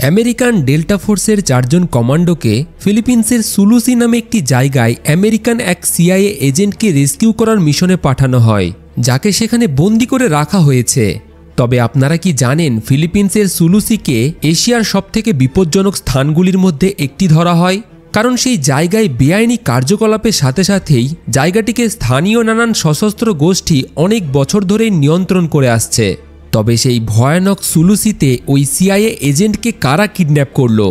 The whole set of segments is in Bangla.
আমেরিকান ডেল্টা ফোর্সের 4 জন কমান্ডোকে ফিলিপিন্সের সুলুসি নামে একটি জায়গায় আমেরিকান এক সিআইএ এজেন্টকে রেস্কিউ করার মিশনে পাঠানো হয়, যাকে সেখানে বন্দি করে রাখা হয়েছে। তবে আপনারা কি জানেন ফিলিপিন্সের সুলুসিকে এশিয়ার সবথেকে বিপজ্জনক স্থানগুলির মধ্যে একটি ধরা হয়? কারণ সেই জায়গায় বেআইনি কার্যকলাপের সাথে সাথেই জায়গাটিকে স্থানীয় নানান সশস্ত্র গোষ্ঠী অনেক বছর ধরে নিয়ন্ত্রণ করে আসছে। তবে সেই ভয়ানক সুলুসিতে ওই সিআইএ এজেন্টকে কারা কিডন্যাপ করলো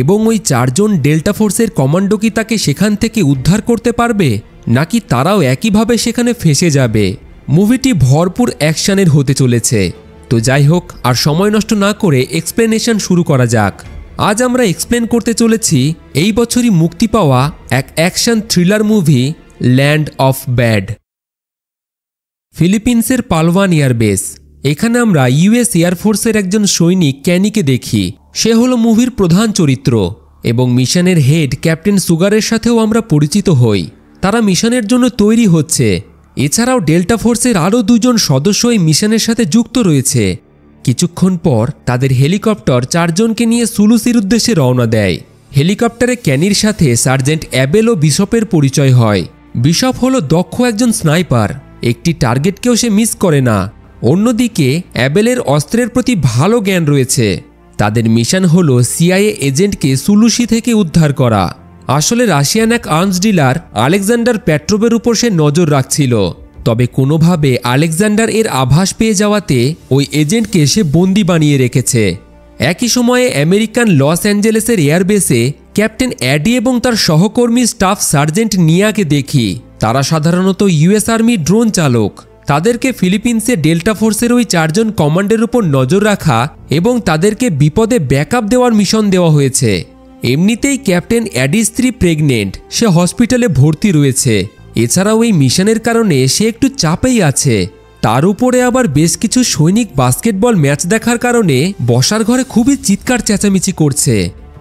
এবং ওই 4 জন ডেল্টা ফোর্সের কমান্ডো কি তাকে সেখান থেকে উদ্ধার করতে পারবে, নাকি তারাও একইভাবে সেখানে ফেঁসে যাবে? মুভিটি ভরপুর অ্যাকশনের হতে চলেছে। তো যাই হোক, আর সময় নষ্ট না করে এক্সপ্লেনেশন শুরু করা যাক। আজ আমরা এক্সপ্লেন করতে চলেছি এই বছরই মুক্তি পাওয়া এক action thriller movie land of bad. ফিলিপিন্সের পালওয়ান এয়ারবেস। এখানে আমরা ইউএস এয়ারফোর্সের একজন সৈনিক ক্যানিকে দেখি। সে হলো মুভির প্রধান চরিত্র এবং মিশনের হেড ক্যাপ্টেন সুগারের সাথেও আমরা পরিচিত হই। তারা মিশনের জন্য তৈরি হচ্ছে। এছাড়াও ডেল্টা ফোর্সের আরও 2 জন সদস্য এই মিশনের সাথে যুক্ত রয়েছে। কিছুক্ষণ পর তাদের হেলিকপ্টার 4 জনকে নিয়ে সুলুসির উদ্দেশ্যে রওনা দেয়। হেলিকপ্টারে ক্যানির সাথে সার্জেন্ট অ্যাবেল ও বিশপের পরিচয় হয়। বিশপ হলো দক্ষ একজন স্নাইপার, একটি টার্গেটকেও সে মিস করে না। অন্যদিকে অ্যাবেলের অস্ত্রের প্রতি ভালো জ্ঞান রয়েছে। তাদের মিশন হলো সিআইএ এজেন্টকে সুলুসি থেকে উদ্ধার করা। আসলে রাশিয়ান এক আর্মস ডিলার আলেকজান্ডার পেট্রোভের উপর সে নজর রাখছিল। তবে কোনোভাবে আলেকজান্ডার এর আভাস পেয়ে যাওয়াতে ওই এজেন্টকে সে বন্দি বানিয়ে রেখেছে। একই সময়ে আমেরিকান লস অ্যাঞ্জেলেসের এয়ারবেসে ক্যাপ্টেন অ্যাডি এবং তার সহকর্মী স্টাফ সার্জেন্ট নিয়াকে দেখি। তারা সাধারণত ইউএস আর্মি ড্রোন চালক। তাদেরকে ফিলিপিন্সে ডেল্টা ফোর্সের ওই 4 জন কমান্ডের উপর নজর রাখা এবং তাদেরকে বিপদে ব্যাকআপ দেওয়ার মিশন দেওয়া হয়েছে। এমনিতেই ক্যাপ্টেন অ্যাডির স্ত্রী প্রেগনেন্ট, সে হসপিটালে ভর্তি রয়েছে। এছাড়াও এই মিশনের কারণে সে একটু চাপেই আছে। তার উপরে আবার বেশ কিছু সৈনিক বাস্কেটবল ম্যাচ দেখার কারণে বসার ঘরে খুবই চিৎকার চেঁচামেচি করছে।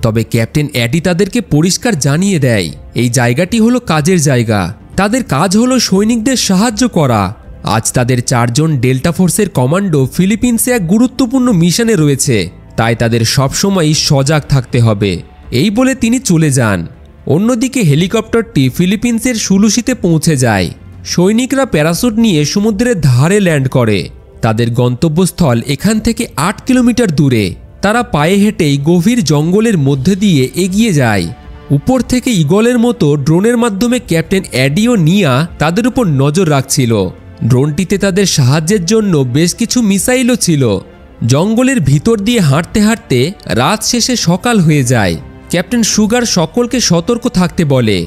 তবে ক্যাপ্টেন অ্যাডি তাদেরকে পরিষ্কার জানিয়ে দেয় এই জায়গাটি হলো কাজের জায়গা, তাদের কাজ হলো সৈনিকদের সাহায্য করা। আজ তাদের 4 জন ডেল্টা ফোর্সের কমান্ডো ফিলিপিন্সে এক গুরুত্বপূর্ণ মিশনে রয়েছে, তাই তাদের সবসময়ই সজাগ থাকতে হবে। এই বলে তিনি চলে যান। অন্যদিকে হেলিকপ্টারটি ফিলিপিন্সের সুলুসিতে পৌঁছে যায়। সৈনিকরা প্যারাসুট নিয়ে সমুদ্রের ধারে ল্যান্ড করে। তাদের গন্তব্যস্থল এখান থেকে 8 কিলোমিটার দূরে। তারা পায়ে হেঁটেই গভীর জঙ্গলের মধ্যে দিয়ে এগিয়ে যায়। উপর থেকে ঈগলের মতো ড্রোনের মাধ্যমে ক্যাপ্টেন অ্যাডি ও নিয়া তাদের উপর নজর রাখছিল। ড্রোনটিতে তাদের সাহায্যের জন্য বেশ কিছু মিসাইলও ছিল। জঙ্গলের ভিতর দিয়ে হাঁটতে হাঁটতে রাত শেষে সকাল হয়ে যায়। ক্যাপ্টেন সুগার সকলকে সতর্ক থাকতে বলে,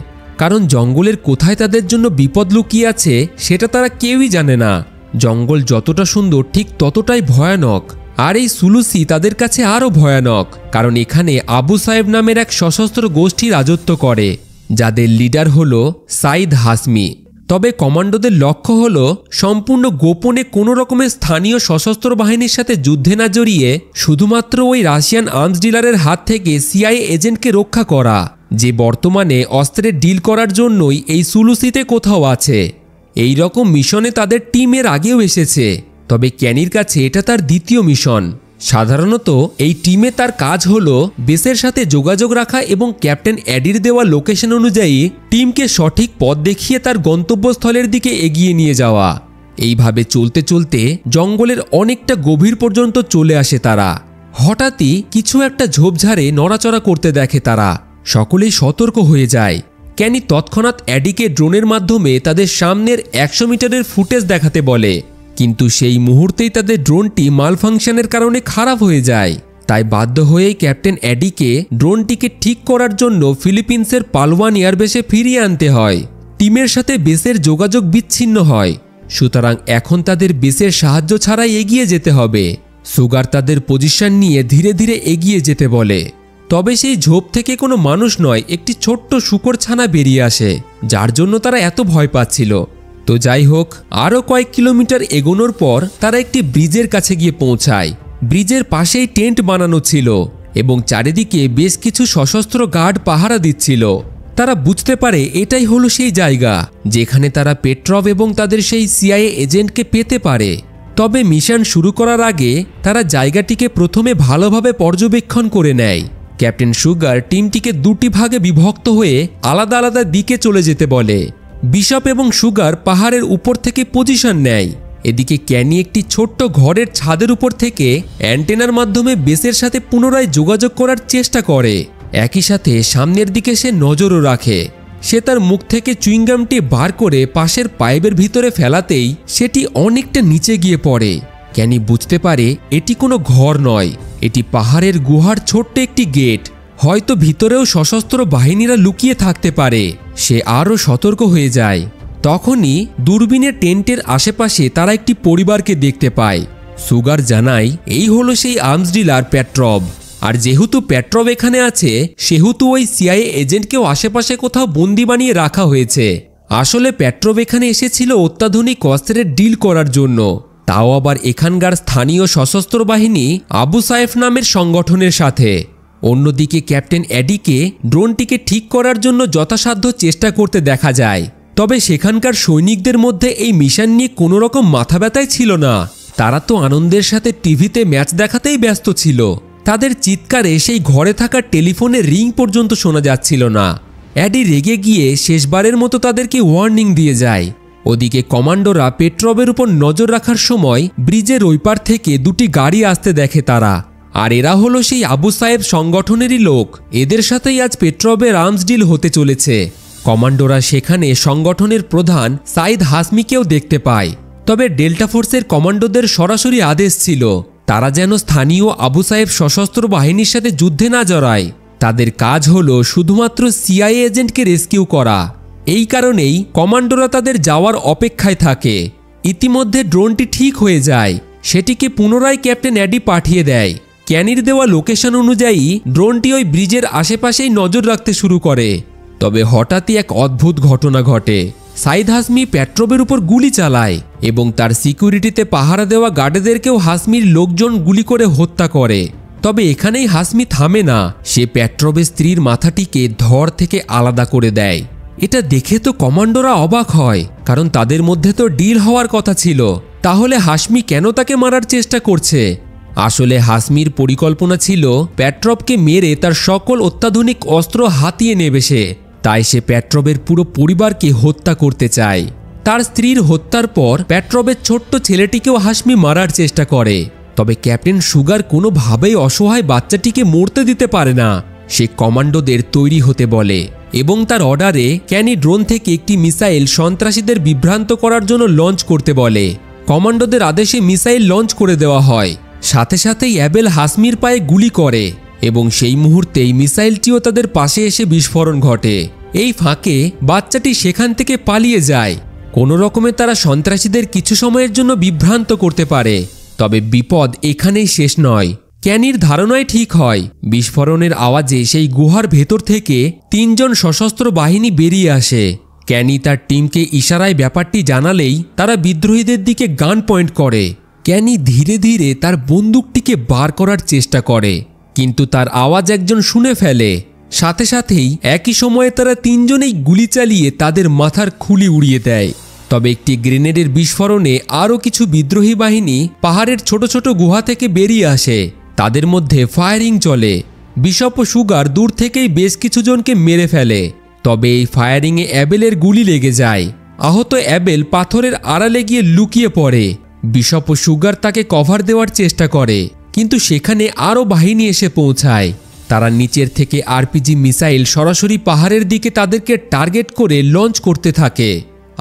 কারণ জঙ্গলের কোথায় তাদের জন্য বিপদ লুকিয়ে আছে সেটা তারা কেউই জানে না। জঙ্গল যতটা সুন্দর ঠিক ততটাই ভয়ানক। আর এই সুলুসি তাদের কাছে আরও ভয়ানক, কারণ এখানে আবু সাহেব নামের এক সশস্ত্র গোষ্ঠী রাজত্ব করে, যাদের লিডার হলো সাইদ হাসমি। তবে কমান্ডোদের লক্ষ্য হলো সম্পূর্ণ গোপনে কোনো রকমের স্থানীয় সশস্ত্র বাহিনীর সাথে যুদ্ধে না জড়িয়ে শুধুমাত্র ওই রাশিয়ান আর্মস ডিলারের হাত থেকে সিআইএ এজেন্টকে রক্ষা করা, যে বর্তমানে অস্ত্রের ডিল করার জন্যই এই সুলুসিতে কোথাও আছে। এই রকম মিশনে তাদের টিমের আগেও এসেছে, তবে ক্যানির কাছে এটা তার দ্বিতীয় মিশন। সাধারণত এই টিমে তার কাজ হলো বেসের সাথে যোগাযোগ রাখা এবং ক্যাপ্টেন অ্যাডির দেওয়া লোকেশন অনুযায়ী টিমকে সঠিক পথ দেখিয়ে তার গন্তব্যস্থলের দিকে এগিয়ে নিয়ে যাওয়া। এইভাবে চলতে চলতে জঙ্গলের অনেকটা গভীর পর্যন্ত চলে আসে তারা। হঠাৎই কিছু একটা ঝোপঝাড়ে নড়াচড়া করতে দেখে তারা। সকলেই সতর্ক হয়ে যায়। ক্যানি তৎক্ষণাৎ অ্যাডিকে ড্রোনের মাধ্যমে তাদের সামনের 100 মিটারের ফুটেজ দেখাতে বলে, কিন্তু সেই মুহূর্তেই তাদের ড্রোনটি মালফাংশনের কারণে খারাপ হয়ে যায়। তাই বাধ্য হয়েই ক্যাপ্টেন অ্যাডিকে ড্রোনটিকে ঠিক করার জন্য ফিলিপিন্সের পালওয়ান এয়ারবেসে ফিরিয়ে আনতে হয়। টিমের সাথে বেসের যোগাযোগ বিচ্ছিন্ন হয়, সুতরাং এখন তাদের বেসের সাহায্য ছাড়াই এগিয়ে যেতে হবে। সুগার তাদের পজিশন নিয়ে ধীরে ধীরে এগিয়ে যেতে বলে। তবে সেই ঝোপ থেকে কোনো মানুষ নয়, একটি ছোট্ট শূকর ছানা বেরিয়ে আসে, যার জন্য তারা এত ভয় পাচ্ছিল। তো যাই হোক, আরও কয়েক কিলোমিটার এগোনোর পর তারা একটি ব্রিজের কাছে গিয়ে পৌঁছায়। ব্রিজের পাশেই টেন্ট বানানো ছিল এবং চারিদিকে বেশ কিছু সশস্ত্র গার্ড পাহারা দিচ্ছিল। তারা বুঝতে পারে এটাই হলো সেই জায়গা যেখানে তারা পেট্রভ এবং তাদের সেই সিআইএ এজেন্টকে পেতে পারে। তবে মিশন শুরু করার আগে তারা জায়গাটিকে প্রথমে ভালোভাবে পর্যবেক্ষণ করে নেয়। ক্যাপ্টেন সুগার টিমটিকে দুটি ভাগে বিভক্ত হয়ে আলাদা আলাদা দিকে চলে যেতে বলে। বিশপ এবং সুগার পাহাড়ের উপর থেকে পজিশন নেয়। এদিকে ক্যানি একটি ছোট্ট ঘরের ছাদের উপর থেকে অ্যান্টেনার মাধ্যমে বেসের সাথে পুনরায় যোগাযোগ করার চেষ্টা করে। একই সাথে সামনের দিকে সে নজরও রাখে। সে তার মুখ থেকে চুইংগামটি বার করে পাশের পাইপের ভিতরে ফেলাতেই সেটি অনেকটা নিচে গিয়ে পড়ে। ক্যানি বুঝতে পারে এটি কোনো ঘর নয়, এটি পাহাড়ের গুহার ছোট্ট একটি গেট। হয়তো ভিতরেও সশস্ত্র বাহিনীরা লুকিয়ে থাকতে পারে। সে আরও সতর্ক হয়ে যায়। তখনই দূরবীনের টেন্টের আশেপাশে তারা একটি পরিবারকে দেখতে পায়। সুগার জানায় এই হলো সেই আর্মস ডিলার পেট্রভ। আর যেহেতু পেট্রভ এখানে আছে সেহেতু ওই সিআইএ এজেন্টকেও আশেপাশে কোথাও বন্দি বানিয়ে রাখা হয়েছে। আসলে পেট্রভ এখানে এসেছিল অত্যাধুনিক অস্ত্রের ডিল করার জন্য, তাও আবার এখানকার স্থানীয় সশস্ত্র বাহিনী আবু সায়েফ নামের সংগঠনের সাথে। অন্যদিকে ক্যাপ্টেন এডিকে ড্রোনটিকে ঠিক করার জন্য যথাসাধ্য চেষ্টা করতে দেখা যায়। তবে সেখানকার সৈনিকদের মধ্যে এই মিশন নিয়ে কোনো রকম মাথা ব্যথাই ছিল না। তারা তো আনন্দের সাথে টিভিতে ম্যাচ দেখাতেই ব্যস্ত ছিল। তাদের চিৎকারে সেই ঘরে থাকা টেলিফোনের রিং পর্যন্ত শোনা যাচ্ছিল না। অ্যাডি রেগে গিয়ে শেষবারের মতো তাদেরকে ওয়ার্নিং দিয়ে যায়। ওদিকে কমান্ডোরা পেট্রভের উপর নজর রাখার সময় ব্রিজের ওই পার থেকে দুটি গাড়ি আসতে দেখে তারা। আর এরা হলো সেই আবু সায়েব সংগঠনেরই লোক। এদের সাথেই আজ পেট্রভের আর্মস ডিল হতে চলেছে। কমান্ডোরা সেখানে সংগঠনের প্রধান সাইদ হাসমিকেও দেখতে পায়। তবে ডেল্টা ফোর্সের কমান্ডোদের সরাসরি আদেশ ছিল তারা যেন স্থানীয় আবু সায়েব সশস্ত্র বাহিনীর সাথে যুদ্ধে না জড়ায়। তাদের কাজ হলো শুধুমাত্র সিআইএ এজেন্টকে রেস্কিউ করা। এই কারণেই কমান্ডোরা তাদের যাওয়ার অপেক্ষায় থাকে। ইতিমধ্যে ড্রোনটি ঠিক হয়ে যায়। সেটিকে পুনরায় ক্যাপ্টেন অ্যাডি পাঠিয়ে দেয়। ক্যানির দেওয়া লোকেশন অনুযায়ী ড্রোনটি ওই ব্রিজের আশেপাশেই নজর রাখতে শুরু করে। তবে হঠাৎই এক অদ্ভুত ঘটনা ঘটে। সাইদ হাসমি পেট্রভের উপর গুলি চালায় এবং তার সিকিউরিটিতে পাহারা দেওয়া গার্ডদেরকেও হাসমির লোকজন গুলি করে হত্যা করে। তবে এখানেই হাসমি থামে না। সে পেট্রভের স্ত্রীর মাথাটিকে ধড় থেকে আলাদা করে দেয়। এটা দেখে তো কমান্ডোরা অবাক হয়, কারণ তাদের মধ্যে তো ডিল হওয়ার কথা ছিল। তাহলে হাসমি কেন তাকে মারার চেষ্টা করছে? আসলে হাসমির পরিকল্পনা ছিল পেট্রভকে মেরে তার সকল অত্যাধুনিক অস্ত্র হাতিয়ে নেবে সে। তাই সে পেট্রভের পুরো পরিবারকে হত্যা করতে চায়। তার স্ত্রীর হত্যার পর পেট্রভের ছোট্ট ছেলেটিকেও হাসমি মারার চেষ্টা করে। তবে ক্যাপ্টেন সুগার কোনোভাবেই অসহায় বাচ্চাটিকে মরতে দিতে পারে না। সে কমান্ডোদের তৈরি হতে বলে এবং তার অর্ডারে ক্যানি ড্রোন থেকে একটি মিসাইল সন্ত্রাসীদের বিভ্রান্ত করার জন্য লঞ্চ করতে বলে। কমান্ডোদের আদেশে মিসাইল লঞ্চ করে দেওয়া হয়। সাথে সাথেই অ্যাবেল হাসমির পায়ে গুলি করে এবং সেই মুহূর্তেই মিসাইলটিও তাদের পাশে এসে বিস্ফোরণ ঘটে। এই ফাঁকে বাচ্চাটি সেখান থেকে পালিয়ে যায়। কোনো রকমে তারা সন্ত্রাসীদের কিছু সময়ের জন্য বিভ্রান্ত করতে পারে। তবে বিপদ এখানেই শেষ নয়। ক্যানির ধারণাই ঠিক হয়। বিস্ফোরণের আওয়াজে সেই গুহার ভেতর থেকে 3 জন সশস্ত্র বাহিনী বেরিয়ে আসে। ক্যানি তার টিমকে ইশারায় ব্যাপারটি জানালেই তারা বিদ্রোহীদের দিকে গান পয়েন্ট করে। ক্যানি ধীরে ধীরে তার বন্দুকটিকে বার করার চেষ্টা করে, কিন্তু তার আওয়াজ একজন শুনে ফেলে। সাথে সাথেই একই সময়ে তারা 3 জনেই গুলি চালিয়ে তাদের মাথার খুলি উড়িয়ে দেয়। তবে একটি গ্রেনেডের বিস্ফোরণে আরও কিছু বিদ্রোহী বাহিনী পাহাড়ের ছোট ছোট গুহা থেকে বেরিয়ে আসে। তাদের মধ্যে ফায়ারিং চলে। বিশপ ও সুগার দূর থেকেই বেশ কিছু জনকে মেরে ফেলে। তবে এই ফায়ারিংয়ে অ্যাবেলের গুলি লেগে যায়। আহত অ্যাবেল পাথরের আড়ালে গিয়ে লুকিয়ে পড়ে। বিশপ ও সুগার তাকে কভার দেওয়ার চেষ্টা করে, কিন্তু সেখানে আরও বাহিনী এসে পৌঁছায়। তারা নিচের থেকে আরপিজি মিসাইল সরাসরি পাহাড়ের দিকে তাদেরকে টার্গেট করে লঞ্চ করতে থাকে।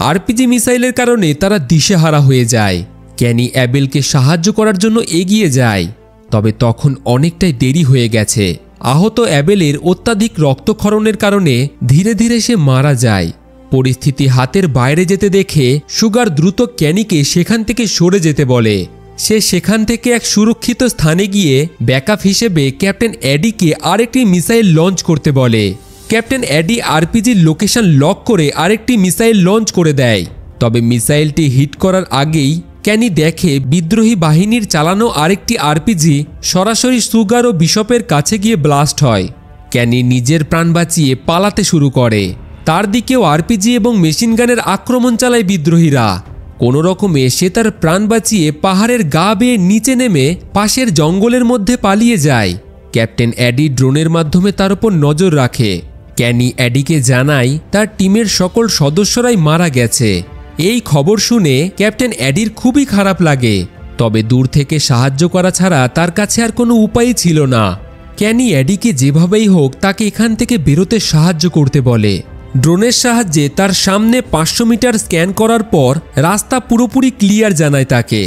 আরপিজি মিসাইলের কারণে তারা দিশেহারা হয়ে যায়। ক্যানি অ্যাবেলকে সাহায্য করার জন্য এগিয়ে যায়, তবে তখন অনেকটাই দেরি হয়ে গেছে। আহত অ্যাবেলের অত্যাধিক রক্তক্ষরণের কারণে ধীরে ধীরে সে মারা যায়। পরিস্থিতি হাতের বাইরে যেতে দেখে সুগার দ্রুত ক্যানিকে সেখান থেকে সরে যেতে বলে। সে সেখান থেকে এক সুরক্ষিত স্থানে গিয়ে ব্যাকআপ হিসেবে ক্যাপ্টেন অ্যাডিকে আরেকটি মিসাইল লঞ্চ করতে বলে। ক্যাপ্টেন অ্যাডি আরপিজির লোকেশন লক করে আরেকটি মিসাইল লঞ্চ করে দেয়। তবে মিসাইলটি হিট করার আগেই ক্যানি দেখে বিদ্রোহী বাহিনীর চালানো আরেকটি আরপিজি সরাসরি সুগার ও বিশপের কাছে গিয়ে ব্লাস্ট হয়। ক্যানি নিজের প্রাণ বাঁচিয়ে পালাতে শুরু করে। তার দিকেও আরপিজি এবং মেশিনগানের আক্রমণ চালায় বিদ্রোহীরা। কোনো রকমে সে তার প্রাণ বাঁচিয়ে পাহাড়ের গা বেয়ে নিচে নেমে পাশের জঙ্গলের মধ্যে পালিয়ে যায়। ক্যাপ্টেন অ্যাডি ড্রোনের মাধ্যমে তার উপর নজর রাখে। ক্যানি অ্যাডিকে জানায় তার টিমের সকল সদস্যরাই মারা গেছে। এই খবর শুনে ক্যাপ্টেন অ্যাডির খুবই খারাপ লাগে, তবে দূর থেকে সাহায্য করা ছাড়া তার কাছে আর কোনো উপায়ই ছিল না। ক্যানি অ্যাডিকে যেভাবেই হোক তাকে এখান থেকে বেরোতে সাহায্য করতে বলে। ড্রোনের সাহায্যে তার সামনে 500 মিটার স্ক্যান করার পর রাস্তা পুরোপুরি ক্লিয়ার জানায় তাকে।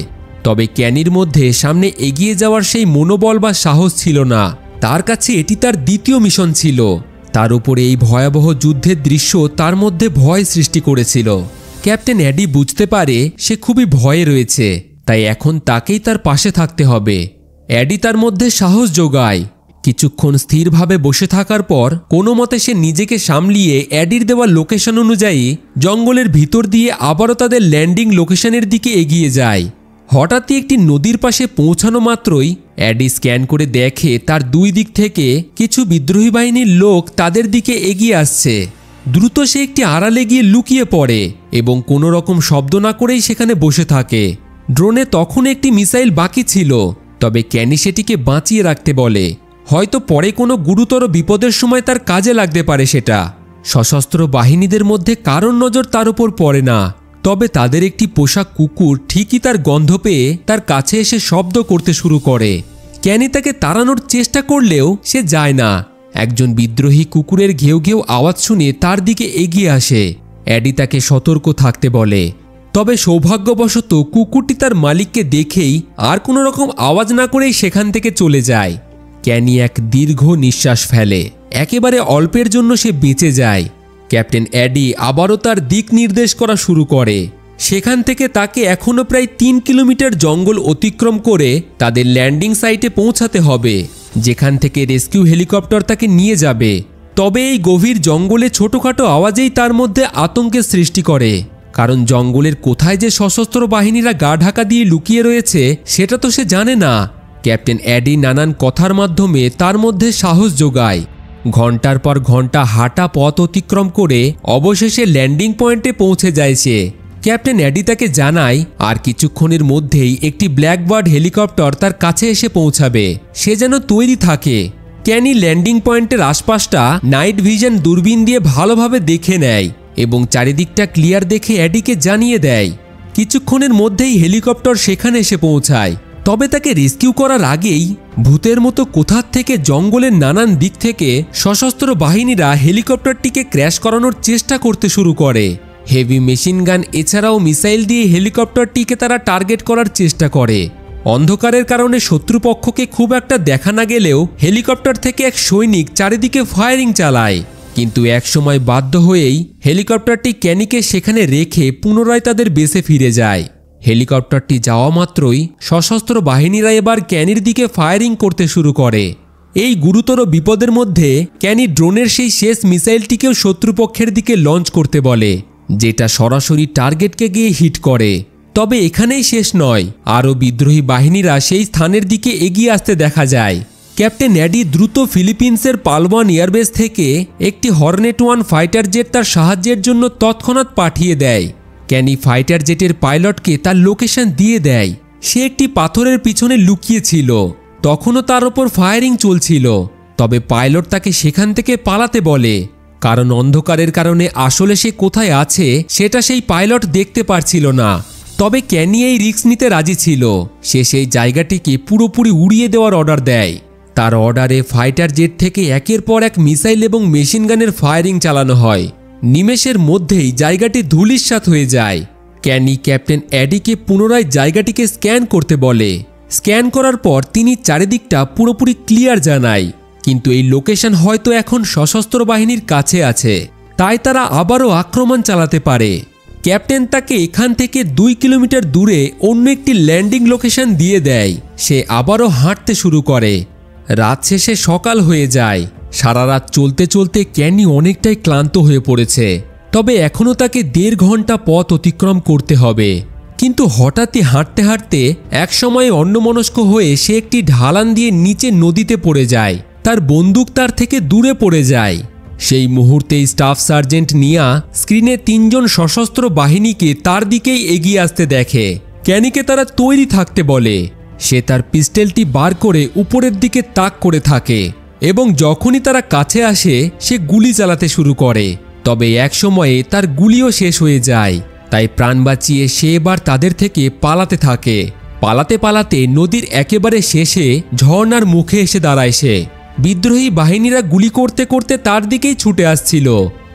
তবে ক্যানির মধ্যে সামনে এগিয়ে যাওয়ার সেই মনোবল বা সাহস ছিল না। তার কাছে এটি তার দ্বিতীয় মিশন ছিল। তার উপরে এই ভয়াবহ যুদ্ধের দৃশ্য তার মধ্যে ভয় সৃষ্টি করেছিল। ক্যাপ্টেন অ্যাডি বুঝতে পারে সে খুবই ভয়ে রয়েছে, তাই এখন তাকেই তার পাশে থাকতে হবে। অ্যাডি তার মধ্যে সাহস যোগায়। কিছুক্ষণ স্থিরভাবে বসে থাকার পর কোনো মতে সে নিজেকে সামলিয়ে অ্যাডির দেওয়া লোকেশন অনুযায়ী জঙ্গলের ভিতর দিয়ে আবারও তাদের ল্যান্ডিং লোকেশনের দিকে এগিয়ে যায়। হঠাৎই একটি নদীর পাশে পৌঁছানো মাত্রই অ্যাডি স্ক্যান করে দেখে তার দুই দিক থেকে কিছু বিদ্রোহী বাহিনীর লোক তাদের দিকে এগিয়ে আসছে। দ্রুত সে একটি আড়ালে গিয়ে লুকিয়ে পড়ে এবং কোনো রকম শব্দ না করেই সেখানে বসে থাকে। ড্রোনে তখন একটি মিসাইল বাকি ছিল, তবে ক্যানি সেটিকে বাঁচিয়ে রাখতে বলে। হয়তো পরে কোনো গুরুতর বিপদের সময় তার কাজে লাগতে পারে সেটা। সশস্ত্র বাহিনীদের মধ্যে কারোর নজর তার উপর পড়ে না, তবে তাদের একটি পোষা কুকুর ঠিকই তার গন্ধ পেয়ে তার কাছে এসে শব্দ করতে শুরু করে। ক্যানি তাকে তাড়ানোর চেষ্টা করলেও সে যায় না। একজন বিদ্রোহী কুকুরের ঘেউ ঘেউ আওয়াজ শুনে তার দিকে এগিয়ে আসে। অ্যাডি তাকে সতর্ক থাকতে বলে, তবে সৌভাগ্যবশত কুকুরটি তার মালিককে দেখেই আর কোনো রকম আওয়াজ না করেই সেখান থেকে চলে যায়। ক্যানি এক দীর্ঘ নিঃশ্বাস ফেলে। একেবারে অল্পের জন্য সে বেঁচে যায়। ক্যাপ্টেন অ্যাডি আবারও তার দিক নির্দেশ করা শুরু করে। সেখান থেকে তাকে এখনও প্রায় 3 কিলোমিটার জঙ্গল অতিক্রম করে তাদের ল্যান্ডিং সাইটে পৌঁছাতে হবে, যেখান থেকে রেস্কিউ হেলিকপ্টার তাকে নিয়ে যাবে। তবে এই গভীর জঙ্গলে ছোটোখাটো আওয়াজেই তার মধ্যে আতঙ্কের সৃষ্টি করে, কারণ জঙ্গলের কোথায় যে সশস্ত্র বাহিনীরা গা ঢাকা দিয়ে লুকিয়ে রয়েছে সেটা তো সে জানে না। ক্যাপ্টেন অ্যাডি নানান কথার মাধ্যমে তার মধ্যে সাহস যোগায়। ঘন্টার পর ঘন্টা হাঁটা পথ অতিক্রম করে অবশেষে ল্যান্ডিং পয়েন্টে পৌঁছে যায় সে। ক্যাপ্টেন অ্যাডি তাকে জানায় আর কিছুক্ষণের মধ্যেই একটি ব্ল্যাকবার্ড হেলিকপ্টার তার কাছে এসে পৌঁছাবে। সে যেন তৈরি থাকে। ক্যানি ল্যান্ডিং পয়েন্টের আশপাশটা নাইট ভিশন দূরবীন দিয়ে ভালোভাবে দেখে নেয় এবং চারিদিকটা ক্লিয়ার দেখে অ্যাডিকে জানিয়ে দেয়। কিছুক্ষণের মধ্যেই হেলিকপ্টার সেখানে এসে পৌঁছায়। তবে তাকে রেস্কিউ করার আগেই ভূতের মতো কোথার থেকে জঙ্গলের নানান দিক থেকে সশস্ত্র বাহিনীরা হেলিকপ্টারটিকে ক্র্যাশ করানোর চেষ্টা করতে শুরু করে। হেভি মেশিন গান এছাড়াও মিসাইল দিয়ে হেলিকপ্টারটিকে তারা টার্গেট করার চেষ্টা করে। অন্ধকারের কারণে শত্রুপক্ষকে খুব একটা দেখা না গেলেও হেলিকপ্টার থেকে এক সৈনিক চারিদিকে ফায়ারিং চালায়, কিন্তু একসময় বাধ্য হয়েই হেলিকপ্টারটি ক্যানিকে সেখানে রেখে পুনরায় তাদের বেসে ফিরে যায়। হেলিকপ্টারটি যাওয়া মাত্রই সশস্ত্র বাহিনীরা এবার ক্যানির দিকে ফায়ারিং করতে শুরু করে। এই গুরুতর বিপদের মধ্যে ক্যানি ড্রোনের সেই শেষ মিসাইলটিকেও শত্রুপক্ষের দিকে লঞ্চ করতে বলে, যেটা সরাসরি টার্গেটকে গিয়ে হিট করে। তবে এখানেই শেষ নয়, আরও বিদ্রোহী বাহিনীরা সেই স্থানের দিকে এগিয়ে আসতে দেখা যায়। ক্যাপ্টেন অ্যাডি দ্রুত ফিলিপিন্সের পালওয়ান এয়ারবেস থেকে একটি হর্নেট 1 ফাইটার জেট তার সাহায্যের জন্য তৎক্ষণাৎ পাঠিয়ে দেয়। ক্যানি ফাইটার জেটের পাইলটকে তার লোকেশন দিয়ে দেয়। সে একটি পাথরের পিছনে লুকিয়েছিল। তখনও তার ওপর ফায়ারিং চলছিল, তবে পাইলট তাকে সেখান থেকে পালাতে বলে, কারণ অন্ধকারের কারণে আসলে সে কোথায় আছে সেটা সেই পাইলট দেখতে পারছিল না। তবে ক্যানি এই রিস্ক নিতে রাজি ছিল। সে সেই জায়গাটিকে পুরোপুরি উড়িয়ে দেওয়ার অর্ডার দেয়। তার অর্ডারে ফাইটার জেট থেকে একের পর এক মিসাইল এবং মেশিন গানের ফায়ারিং চালানো হয়। নিমেষের মধ্যেই জায়গাটি ধূলিসাৎ হয়ে যায়। ক্যানি ক্যাপ্টেন অ্যাডিকে পুনরায় জায়গাটিকে স্ক্যান করতে বলে। স্ক্যান করার পর তিনি চারিদিকটা পুরোপুরি ক্লিয়ার জানায়, কিন্তু এই লোকেশন হয়তো এখন সশস্ত্র বাহিনীর কাছে আছে, তাই তারা আবারও আক্রমণ চালাতে পারে। ক্যাপ্টেন তাকে এখান থেকে 2 কিলোমিটার দূরে অন্য একটি ল্যান্ডিং লোকেশন দিয়ে দেয়। সে আবারও হাঁটতে শুরু করে। রাত শেষে সকাল হয়ে যায়। সারা রাত চলতে চলতে ক্যানি অনেকটাই ক্লান্ত হয়ে পড়েছে, তবে এখনও তাকে 1.5 ঘন্টা পথ অতিক্রম করতে হবে। কিন্তু হঠাৎই হাঁটতে হাঁটতে একসময় অন্যমনস্ক হয়ে সে একটি ঢালান দিয়ে নিচে নদীতে পড়ে যায়। তার বন্দুক তার থেকে দূরে পড়ে যায়। সেই মুহূর্তেই স্টাফ সার্জেন্ট নিয়া স্ক্রিনে 3 জন সশস্ত্র বাহিনীকে তার দিকেই এগিয়ে আসতে দেখে। ক্যানিকে তারা তৈরি থাকতে বলে। সে তার পিস্টলটি বার করে উপরের দিকে তাক করে থাকে এবং যখনই তারা কাছে আসে সে গুলি চালাতে শুরু করে। তবে এক সময়ে তার গুলিও শেষ হয়ে যায়। তাই প্রাণ বাঁচিয়ে সে এবার তাদের থেকে পালাতে থাকে। পালাতে পালাতে নদীর একেবারে শেষে ঝর্ণার মুখে এসে দাঁড়ায় সে। বিদ্রোহী বাহিনীরা গুলি করতে করতে তার দিকেই ছুটে আসছিল,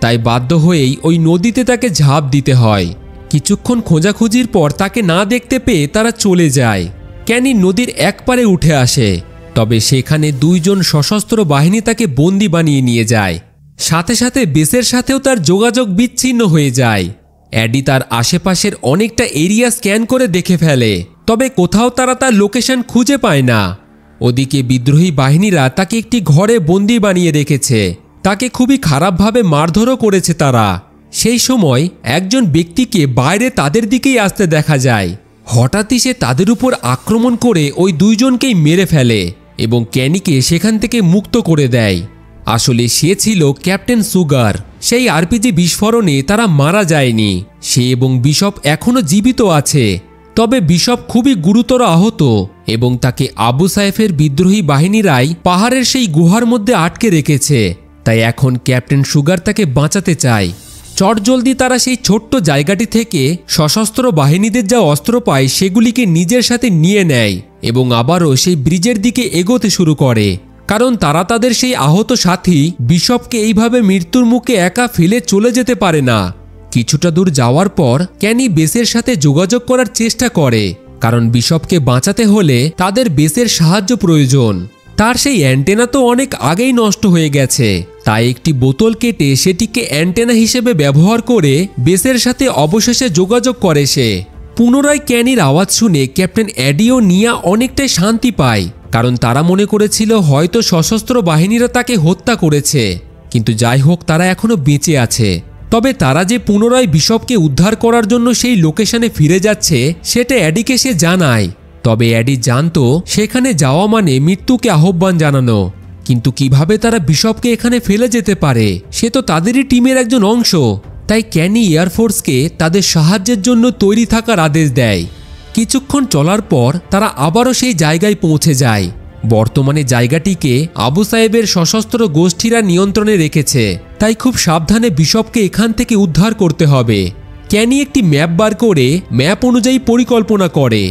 তাই বাধ্য হয়েই ওই নদীতে তাকে ঝাঁপ দিতে হয়। কিছুক্ষণ খোঁজাখুঁজির পর তাকে না দেখতে পেয়ে তারা চলে যায়। ক্যানি নদীর এক পারে উঠে আসে, তবে সেখানে 2 জন সশস্ত্র বাহিনী তাকে বন্দি বানিয়ে নিয়ে যায়। সাথে সাথে বেসের সাথেও তার যোগাযোগ বিচ্ছিন্ন হয়ে যায়। অ্যাডি তার আশেপাশের অনেকটা এরিয়া স্ক্যান করে দেখে ফেলে, তবে কোথাও তারা তার লোকেশন খুঁজে পায় না। ওদিকে বিদ্রোহী বাহিনীরা তাকে একটি ঘরে বন্দি বানিয়ে রেখেছে। তাকে খুবই খারাপভাবে মারধরও করেছে তারা। সেই সময় একজন ব্যক্তিকে বাইরে তাদের দিকেই আসতে দেখা যায়। হঠাৎই সে তাদের উপর আক্রমণ করে ওই 2 জনকেই মেরে ফেলে এবং ক্যানিকে সেখান থেকে মুক্ত করে দেয়। আসলে সে ছিল ক্যাপ্টেন সুগার। সেই আরপিজি বিস্ফোরণে তারা মারা যায়নি। সে এবং বিশপ এখনও জীবিত আছে, তবে বিশপ খুবই গুরুতর আহত এবং তাকে আবু সাইফের বিদ্রোহী বাহিনীরাই পাহাড়ের সেই গুহার মধ্যে আটকে রেখেছে। তাই এখন ক্যাপ্টেন সুগার তাকে বাঁচাতে চায়। চটজলদি তারা সেই ছোট্ট জায়গাটি থেকে সশস্ত্র বাহিনীদের যা অস্ত্র পায় সেগুলিকে নিজের সাথে নিয়ে নেয় এবং আবারও সেই ব্রিজের দিকে এগোতে শুরু করে, কারণ তারা তাদের সেই আহত সাথী বিশপকে এইভাবে মৃত্যুর মুখে একা ফেলে চলে যেতে পারে না। কিছুটা দূর যাওয়ার পর ক্যানি বেসের সাথে যোগাযোগ করার চেষ্টা করে, কারণ বিশপকে বাঁচাতে হলে তাদের বেসের সাহায্য প্রয়োজন। তার সেই অ্যান্টেনা তো অনেক আগেই নষ্ট হয়ে গেছে, তাই একটি বোতল কেটে সেটিকে অ্যান্টেনা হিসেবে ব্যবহার করে বেসের সাথে অবশেষে যোগাযোগ করে সে। পুনরায় ক্যানির আওয়াজ শুনে ক্যাপ্টেন অ্যাডি ও নিয়া অনেকটাই শান্তি পায়, কারণ তারা মনে করেছিল হয়তো সশস্ত্র বাহিনীরা তাকে হত্যা করেছে। কিন্তু যাই হোক, তারা এখনো বেঁচে আছে। তবে তারা যে পুনরায় বিশপকে উদ্ধার করার জন্য সেই লোকেশনে ফিরে যাচ্ছে সেটা অ্যাডিকে সে জানায়। তবে অ্যাডি জানতো সেখানে যাওয়া মানে মৃত্যুকে আহ্বান জানানো। কিন্তু কিভাবে তারা বিশপকে এখানে ফেলে যেতে পারে? সে তো তাদেরই টিমের একজন অংশ। তাই ক্যানি এয়ারফোর্সকে তাদের সাহায্যের জন্য তৈরি থাকার আদেশ দেয়। কিছুক্ষণ চলার পর তারা আবারও সেই জায়গায় পৌঁছে যায়। বর্তমানে জায়গাটিকে আবু সাহেবের সশস্ত্র গোষ্ঠীরা নিয়ন্ত্রণে রেখেছে, তাই খুব সাবধানে বিশপকে এখান থেকে উদ্ধার করতে হবে। ক্যানি একটি ম্যাপ বার করে ম্যাপ অনুযায়ী পরিকল্পনা করে।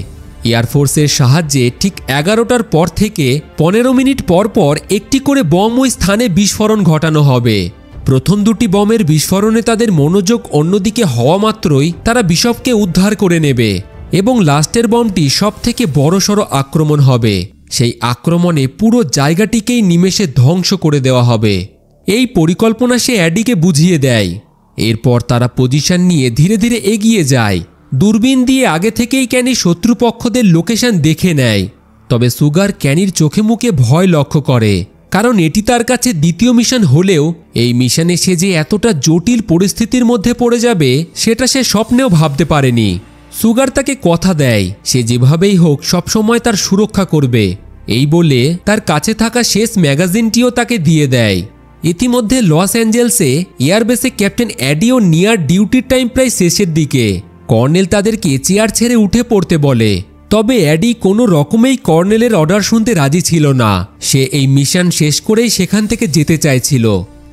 এয়ারফোর্সের সাহায্যে ঠিক 11টার পর থেকে 15 মিনিট পর পর একটি করে বম ওই স্থানে বিস্ফোরণ ঘটানো হবে। প্রথম 2টি বমের বিস্ফোরণে তাদের মনোযোগ অন্যদিকে হওয়া মাত্রই তারা বিশপকে উদ্ধার করে নেবে এবং লাস্টের বমটি সবথেকে বড়সড় আক্রমণ হবে। সেই আক্রমণে পুরো জায়গাটিকেই নিমেষে ধ্বংস করে দেওয়া হবে। এই পরিকল্পনা সে অ্যাডিকে বুঝিয়ে দেয়। এরপর তারা পজিশন নিয়ে ধীরে ধীরে এগিয়ে যায়। দূরবীন দিয়ে আগে থেকেই ক্যানি শত্রুপক্ষদের লোকেশন দেখে নেয়। তবে সুগার ক্যানির চোখে মুখে ভয় লক্ষ্য করে, কারণ এটি তার কাছে দ্বিতীয় মিশন হলেও এই মিশনে সে যে এতটা জটিল পরিস্থিতির মধ্যে পড়ে যাবে সেটা সে স্বপ্নেও ভাবতে পারেনি। সুগার তাকে কথা দেয় সে যেভাবেই হোক সবসময় তার সুরক্ষা করবে। এই বলে তার কাছে থাকা শেষ ম্যাগাজিনটিও তাকে দিয়ে দেয়। ইতিমধ্যে লস অ্যাঞ্জেলসে এয়ারবেসে ক্যাপ্টেন অ্যাডি ও নিয়ার ডিউটির টাইম প্রায় শেষের দিকে। কর্নেল তাদেরকে চেয়ার ছেড়ে উঠে পড়তে বলে, তবে অ্যাডি কোনো রকমেই কর্নেলের অর্ডার শুনতে রাজি ছিল না। সে এই মিশন শেষ করেই সেখান থেকে যেতে চাইছিল,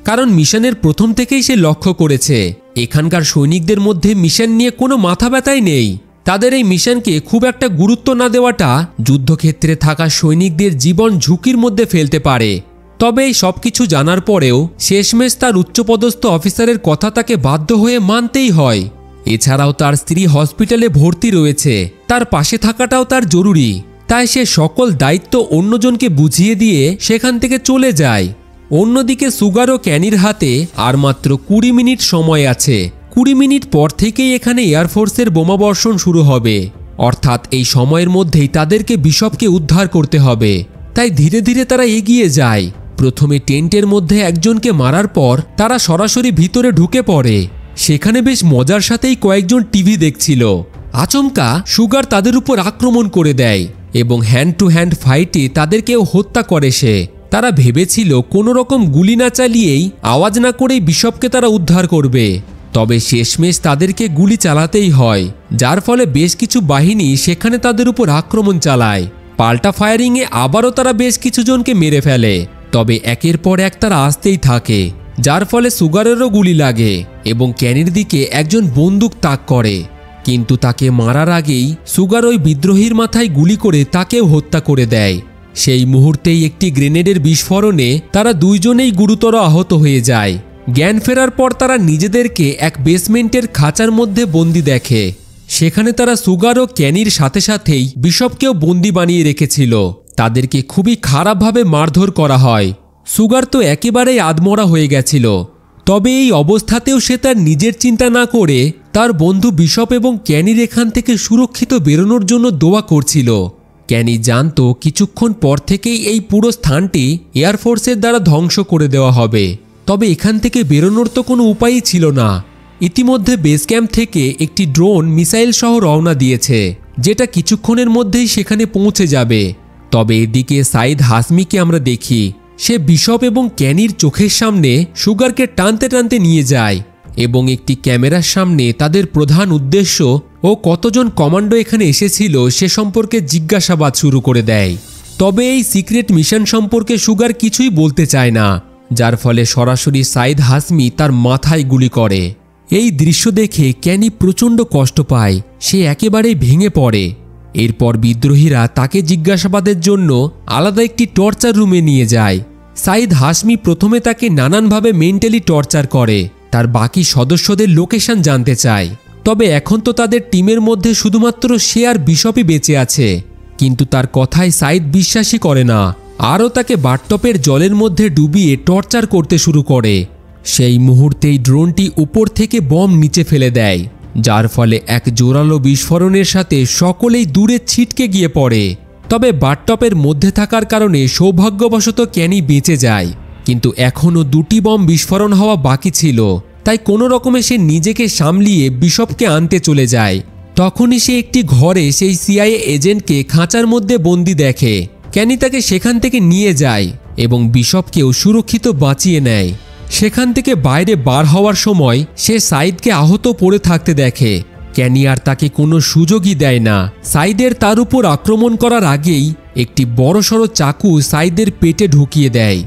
কারণ মিশনের প্রথম থেকেই সে লক্ষ্য করেছে এখানকার সৈনিকদের মধ্যে মিশন নিয়ে কোনো মাথা ব্যথাই নেই। তাদের এই মিশনকে খুব একটা গুরুত্ব না দেওয়াটা যুদ্ধক্ষেত্রে থাকা সৈনিকদের জীবন ঝুঁকির মধ্যে ফেলতে পারে। তবে এই সব কিছু জানার পরেও শেষমেশ তার উচ্চপদস্থ অফিসারের কথা তাকে বাধ্য হয়ে মানতেই হয়। এছাড়াও তার স্ত্রী হসপিটালে ভর্তি রয়েছে, তার পাশে থাকাটাও তার জরুরি। তাই সে সকল দায়িত্ব অন্যজনকে বুঝিয়ে দিয়ে সেখান থেকে চলে যায়। অন্যদিকে সুগার ও ক্যানির হাতে আর মাত্র 20 মিনিট সময় আছে। 20 মিনিট পর থেকেই এখানে এয়ারফোর্সের বোমাবর্ষণ শুরু হবে, অর্থাৎ এই সময়ের মধ্যেই তাদেরকে বিশপকে উদ্ধার করতে হবে। তাই ধীরে ধীরে তারা এগিয়ে যায়। প্রথমে টেন্টের মধ্যে একজনকে মারার পর তারা সরাসরি ভিতরে ঢুকে পড়ে। সেখানে বেশ মজার সাথেই কয়েকজন টিভি দেখছিল। আচমকা সুগার তাদের উপর আক্রমণ করে দেয় এবং হ্যান্ড টু হ্যান্ড ফাইটে তাদেরকেও হত্যা করে সে। তারা ভেবেছিল কোনো রকম গুলি না চালিয়েই, আওয়াজ না করেই বিশপকে তারা উদ্ধার করবে। তবে শেষমেশ তাদেরকে গুলি চালাতেই হয়, যার ফলে বেশ কিছু বাহিনী সেখানে তাদের উপর আক্রমণ চালায়। পাল্টা ফায়ারিংয়ে আবারও তারা বেশ কিছু জনকে মেরে ফেলে। তবে একের পর এক তারা আসতেই থাকে, যার ফলে সুগারেরও গুলি লাগে এবং ক্যানির দিকে একজন বন্দুক তাক করে। কিন্তু তাকে মারার আগেই সুগার ওই বিদ্রোহীর মাথায় গুলি করে তাকেও হত্যা করে দেয়। সেই মুহূর্তেই একটি গ্রেনেডের বিস্ফোরণে তারা দুইজনেই গুরুতর আহত হয়ে যায়। জ্ঞান ফেরার পর তারা নিজেদেরকে এক বেসমেন্টের খাঁচার মধ্যে বন্দি দেখে। সেখানে তারা সুগার ও ক্যানির সাথে সাথেই বিশপকেও বন্দি বানিয়ে রেখেছিল। তাদেরকে খুবই খারাপভাবে মারধর করা হয়। সুগার তো একেবারেই আধমরা হয়ে গেছিল। তবে এই অবস্থাতেও সে তার নিজের চিন্তা না করে তার বন্ধু বিশপ এবং ক্যানির এখান থেকে সুরক্ষিত বেরোনোর জন্য দোয়া করছিল। ক্যানি জানতো কিছুক্ষণ পর থেকেই এই পুরো স্থানটি এয়ারফোর্সের দ্বারা ধ্বংস করে দেওয়া হবে। তবে এখান থেকে বেরোনোর তো কোনো উপায়ই ছিল না। ইতিমধ্যে বেস ক্যাম্প থেকে একটি ড্রোন মিসাইল সহ রওনা দিয়েছে, যেটা কিছুক্ষণের মধ্যেই সেখানে পৌঁছে যাবে। তবে এদিকে সাইদ হাসমিকে আমরা দেখি, সে বিশপ এবং ক্যানির চোখের সামনে সুগারকে টানতে টানতে নিয়ে যায় এবং একটি ক্যামেরার সামনে তাদের প্রধান উদ্দেশ্য ও কতজন কমান্ডো এখানে এসেছিল সে সম্পর্কে জিজ্ঞাসাবাদ শুরু করে দেয়। তবে এই সিক্রেট মিশন সম্পর্কে সুগার কিছুই বলতে চায় না, যার ফলে সরাসরি সাইদ হাসমি তার মাথায় গুলি করে। এই দৃশ্য দেখে ক্যানি প্রচণ্ড কষ্ট পায়, সে একেবারেই ভেঙে পড়ে। এরপর বিদ্রোহীরা তাকে জিজ্ঞাসাবাদের জন্য আলাদা একটি টর্চার রুমে নিয়ে যায়। সাইদ হাসমি প্রথমে তাকে নানানভাবে মেন্টালি টর্চার করে, তার বাকি সদস্যদের লোকেশন জানতে চায়। তবে এখন তো তাদের টিমের মধ্যে শুধুমাত্র সে আর বিশপই বেঁচে আছে, কিন্তু তার কথায় সাইদ বিশ্বাসই করে না। আরও তাকে বাথটবের জলের মধ্যে ডুবিয়ে টর্চার করতে শুরু করে। সেই মুহূর্তেই ড্রোনটি উপর থেকে বম নিচে ফেলে দেয়, যার ফলে এক জোরালো বিস্ফোরণের সাথে সকলেই দূরে ছিটকে গিয়ে পড়ে। তবে বাথটবের মধ্যে থাকার কারণে সৌভাগ্যবশত ক্যানি বেঁচে যায়, কিন্তু এখনও দুটি বম বিস্ফোরণ হওয়া বাকি ছিল। তাই কোনো রকমে সে নিজেকে সামলিয়ে বিশপকে আনতে চলে যায়। তখনই সে একটি ঘরে সেই সিআইএ এজেন্টকে খাঁচার মধ্যে বন্দি দেখে। ক্যানি তাকে সেখান থেকে নিয়ে যায় এবং বিশপকেও সুরক্ষিত বাঁচিয়ে নেয়। সেখান থেকে বাইরে বার হওয়ার সময় সে সাইদকে আহত পড়ে থাকতে দেখে। ক্যানি আর তাকে কোনো সুযোগই দেয় না। সাইদের তার উপর আক্রমণ করার আগেই একটি বড়সড় চাকু সাইদের পেটে ঢুকিয়ে দেয়।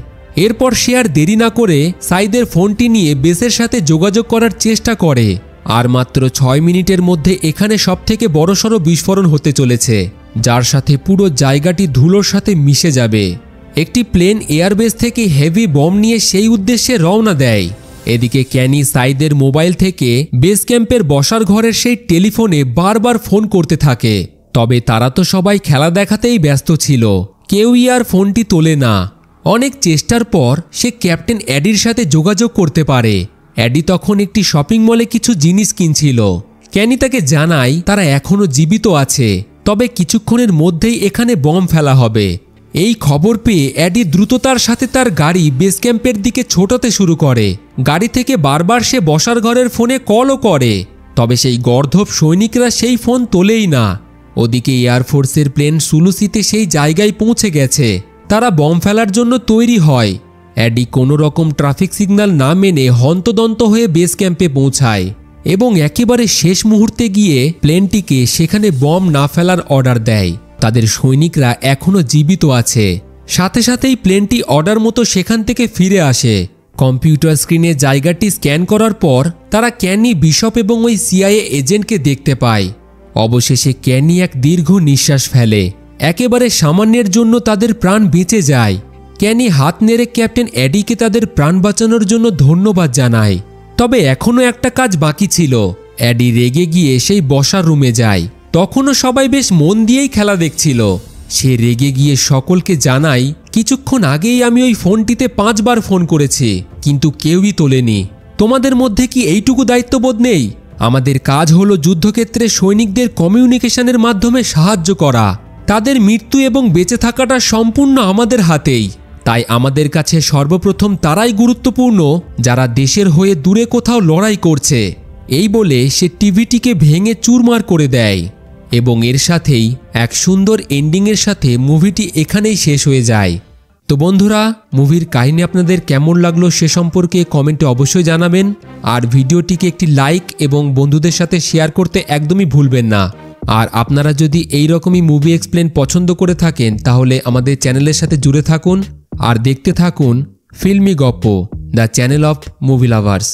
এরপর সে আর দেরি না করে সাইদের ফোনটি নিয়ে বেসের সাথে যোগাযোগ করার চেষ্টা করে। আর মাত্র 6 মিনিটের মধ্যে এখানে সবথেকে বড়সড় বিস্ফোরণ হতে চলেছে, যার সাথে পুরো জায়গাটি ধুলোর সাথে মিশে যাবে। একটি প্লেন এয়ারবেস থেকে হেভি বম নিয়ে সেই উদ্দেশ্যে রওনা দেয়। এদিকে ক্যানি সাইদের মোবাইল থেকে বেস ক্যাম্পের বসার ঘরের সেই টেলিফোনে বারবার ফোন করতে থাকে। তবে তারা তো সবাই খেলা দেখাতেই ব্যস্ত ছিল, কেউই আর ফোনটি তোলে না। অনেক চেষ্টার পর সে ক্যাপ্টেন অ্যাডির সাথে যোগাযোগ করতে পারে। অ্যাডি তখন একটি শপিং মলে কিছু জিনিস কিনছিল। ক্যানি তাকে জানায় তারা এখনও জীবিত আছে, তবে কিছুক্ষণের মধ্যেই এখানে বম ফেলা হবে। এই খবর পেয়ে অ্যাডি দ্রুততার সাথে তার গাড়ি বেস ক্যাম্পের দিকে ছোটাতে শুরু করে। গাড়ি থেকে বারবার সে বসার ঘরের ফোনে কলও করে, তবে সেই গর্দভ সৈনিকরা সেই ফোন তোলেই না। ওদিকে এয়ারফোর্সের প্লেন সুলুসিতে সেই জায়গায় পৌঁছে গেছে। তারা বম ফেলার জন্য তৈরি হয়। অ্যাডি কোনো রকম ট্রাফিক সিগন্যাল না মেনে হন্তদন্ত হয়ে বেস ক্যাম্পে পৌঁছায় এবং একেবারে শেষ মুহূর্তে গিয়ে প্লেনটিকে সেখানে বম না ফেলার অর্ডার দেয়। তাদের সৈনিকরা এখনও জীবিত আছে। সাথে সাথেই প্লেনটি অর্ডার মতো সেখান থেকে ফিরে আসে। কম্পিউটার স্ক্রিনে জায়গাটি স্ক্যান করার পর তারা ক্যানি, বিশপ এবং ওই সিআইএ এজেন্টকে দেখতে পায়। অবশেষে ক্যানি এক দীর্ঘ নিঃশ্বাস ফেলে। একেবারে সামান্যের জন্য তাদের প্রাণ বেঁচে যায়। ক্যানি হাত নেড়ে ক্যাপ্টেন অ্যাডিকে তাদের প্রাণ বাঁচানোর জন্য ধন্যবাদ জানায়। তবে এখনও একটা কাজ বাকি ছিল। অ্যাডি রেগে গিয়ে সেই বসার রুমে যায়। তখনও সবাই বেশ মন দিয়েই খেলা দেখছিল। সে রেগে গিয়ে সকলকে জানায়, কিছুক্ষণ আগেই আমি ওই ফোনটিতে 5 বার ফোন করেছি, কিন্তু কেউই তোলেনি। তোমাদের মধ্যে কি এইটুকু দায়িত্ববোধ নেই? আমাদের কাজ হলো যুদ্ধক্ষেত্রে সৈনিকদের কমিউনিকেশনের মাধ্যমে সাহায্য করা। তাদের মৃত্যু এবং বেঁচে থাকাটা সম্পূর্ণ আমাদের হাতেই। তাই আমাদের কাছে সর্বপ্রথম তারাই গুরুত্বপূর্ণ যারা দেশের হয়ে দূরে কোথাও লড়াই করছে। এই বলে সে টিভিটিকে ভেঙে চুরমার করে দেয় এবং এর সাথেই এক সুন্দর এন্ডিংয়ের সাথে মুভিটি এখানেই শেষ হয়ে যায়। তো বন্ধুরা, মুভির কাহিনী আপনাদের কেমন লাগলো সে সম্পর্কে কমেন্টে অবশ্যই জানাবেন। আর ভিডিওটিকে একটি লাইক এবং বন্ধুদের সাথে শেয়ার করতে একদমই ভুলবেন না। আর আপনারা যদি এই রকমই মুভি এক্সপ্লেন পছন্দ করে থাকেন তাহলে আমাদের চ্যানেলের সাথে জুড়ে থাকুন আর দেখতে থাকুন ফিল্মি গপ্প, the channel of movie lovers.